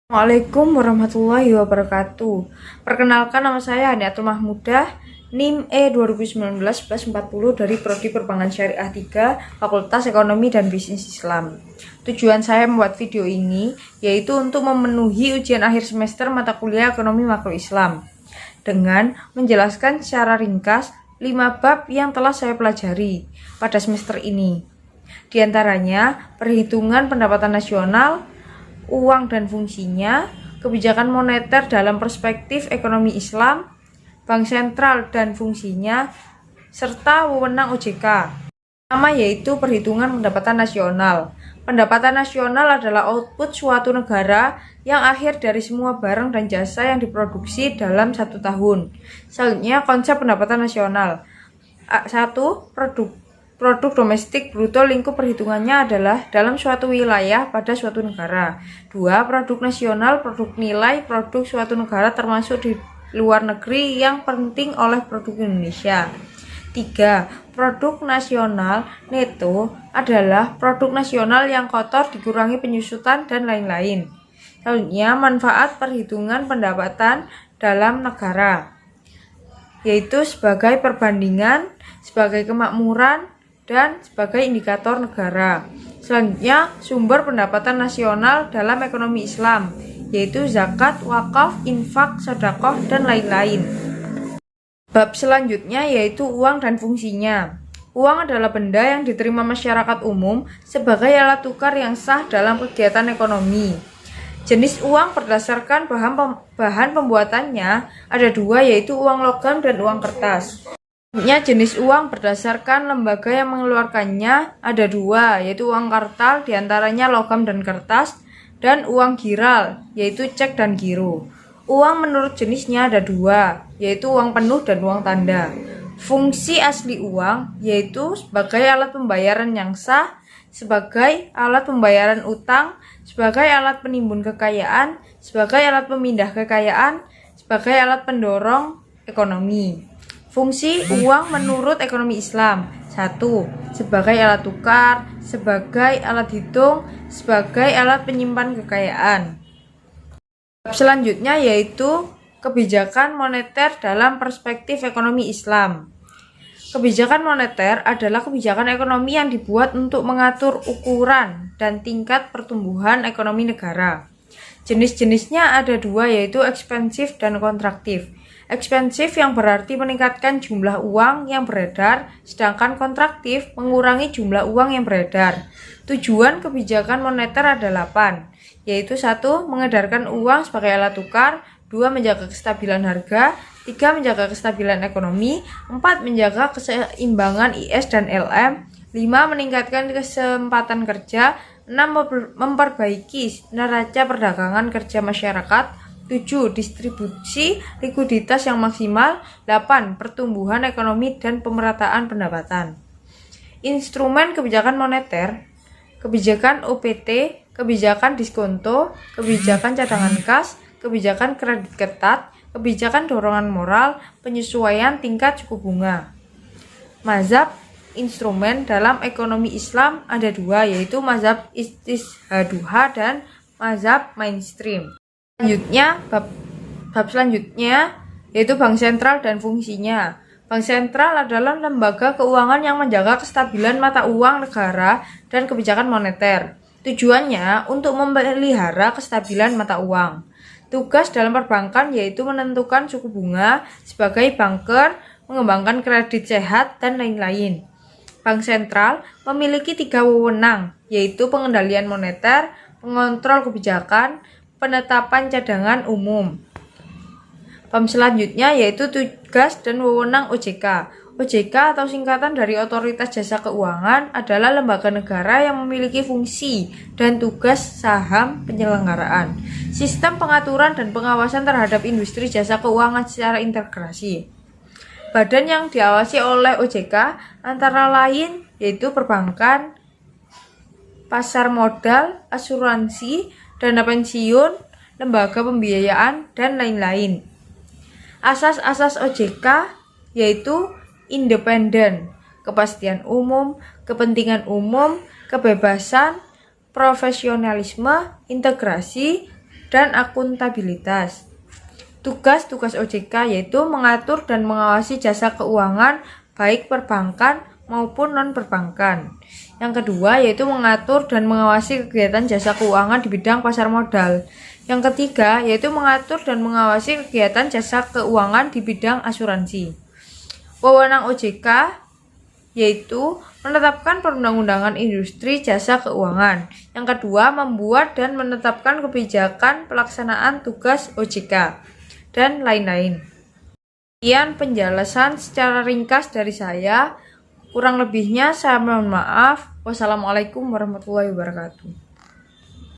Assalamualaikum warahmatullahi wabarakatuh. Perkenalkan, nama saya Haniatul Mahmudah, NIM E 2019-1140 dari Prodi Perbankan Syariah 3, Fakultas Ekonomi dan Bisnis Islam. Tujuan saya membuat video ini yaitu untuk memenuhi ujian akhir semester mata kuliah Ekonomi Makro Islam dengan menjelaskan secara ringkas 5 bab yang telah saya pelajari pada semester ini. Di antaranya, perhitungan pendapatan nasional, uang dan fungsinya, kebijakan moneter dalam perspektif ekonomi Islam, bank sentral dan fungsinya, serta wewenang OJK. Pertama yaitu perhitungan pendapatan nasional. Pendapatan nasional adalah output suatu negara yang akhir dari semua barang dan jasa yang diproduksi dalam satu tahun. Selanjutnya, konsep pendapatan nasional. 1. Produk domestik bruto lingkup perhitungannya adalah dalam suatu wilayah pada suatu negara. 2. Produk nasional, produk nilai produk suatu negara termasuk di luar negeri yang penting oleh produk Indonesia. 3. Produk nasional neto adalah produk nasional yang kotor dikurangi penyusutan dan lain-lain. Selanjutnya, manfaat perhitungan pendapatan dalam negara, yaitu sebagai perbandingan, sebagai kemakmuran, dan sebagai indikator negara. Selanjutnya, sumber pendapatan nasional dalam ekonomi Islam, yaitu zakat, wakaf, infak, sedekah, dan lain-lain. Bab selanjutnya yaitu uang dan fungsinya. Uang adalah benda yang diterima masyarakat umum sebagai alat tukar yang sah dalam kegiatan ekonomi. Jenis uang berdasarkan bahan pembuatannya ada dua, yaitu uang logam dan uang kertas. Jenis uang berdasarkan lembaga yang mengeluarkannya ada dua, yaitu uang kartal, diantaranya logam dan kertas, dan uang giral, yaitu cek dan giro. Uang menurut jenisnya ada dua, yaitu uang penuh dan uang tanda. Fungsi asli uang yaitu sebagai alat pembayaran yang sah, sebagai alat pembayaran utang, sebagai alat penimbun kekayaan, sebagai alat pemindah kekayaan, sebagai alat pendorong ekonomi. Fungsi uang menurut ekonomi Islam. 1. Sebagai alat tukar, sebagai alat hitung, sebagai alat penyimpan kekayaan. Selanjutnya yaitu kebijakan moneter dalam perspektif ekonomi Islam. Kebijakan moneter adalah kebijakan ekonomi yang dibuat untuk mengatur ukuran dan tingkat pertumbuhan ekonomi negara. Jenis-jenisnya ada dua, yaitu ekspansif dan kontraktif. Ekspansif yang berarti meningkatkan jumlah uang yang beredar, sedangkan kontraktif mengurangi jumlah uang yang beredar. Tujuan kebijakan moneter ada 8, yaitu 1. Mengedarkan uang sebagai alat tukar, 2. Menjaga kestabilan harga, 3. Menjaga kestabilan ekonomi, 4. Menjaga keseimbangan IS dan LM, 5. Meningkatkan kesempatan kerja, 6. Memperbaiki neraca perdagangan kerja masyarakat, 7. Distribusi likuiditas yang maksimal, 8. Pertumbuhan ekonomi dan pemerataan pendapatan. Instrumen kebijakan moneter: kebijakan OPT, kebijakan diskonto, kebijakan cadangan kas, kebijakan kredit ketat, kebijakan dorongan moral, penyesuaian tingkat suku bunga. Mazhab instrumen dalam ekonomi Islam ada dua, yaitu mazhab istishhaduha dan mazhab mainstream. Selanjutnya, bab selanjutnya yaitu bank sentral dan fungsinya. Bank sentral adalah lembaga keuangan yang menjaga kestabilan mata uang negara dan kebijakan moneter. Tujuannya untuk memelihara kestabilan mata uang. Tugas dalam perbankan yaitu menentukan suku bunga sebagai banker, mengembangkan kredit sehat, dan lain-lain. Bank sentral memiliki 3 wewenang, yaitu pengendalian moneter, pengontrol kebijakan, penetapan cadangan umum. Bab selanjutnya yaitu tugas dan wewenang OJK. OJK atau singkatan dari Otoritas Jasa Keuangan adalah lembaga negara yang memiliki fungsi dan tugas saham penyelenggaraan sistem pengaturan dan pengawasan terhadap industri jasa keuangan secara integrasi. Badan yang diawasi oleh OJK antara lain yaitu perbankan, pasar modal, asuransi, dana pensiun, lembaga pembiayaan, dan lain-lain. Asas-asas OJK yaitu independen, kepastian umum, kepentingan umum, kebebasan, profesionalisme, integrasi, dan akuntabilitas. Tugas-tugas OJK yaitu mengatur dan mengawasi jasa keuangan baik perbankan maupun non-perbankan. Yang kedua yaitu mengatur dan mengawasi kegiatan jasa keuangan di bidang pasar modal. Yang ketiga yaitu mengatur dan mengawasi kegiatan jasa keuangan di bidang asuransi. Wewenang OJK yaitu menetapkan perundang-undangan industri jasa keuangan. Yang kedua, membuat dan menetapkan kebijakan pelaksanaan tugas OJK, dan lain-lain. Sekian penjelasan secara ringkas dari saya. Kurang lebihnya saya mohon maaf. Wassalamualaikum warahmatullahi wabarakatuh.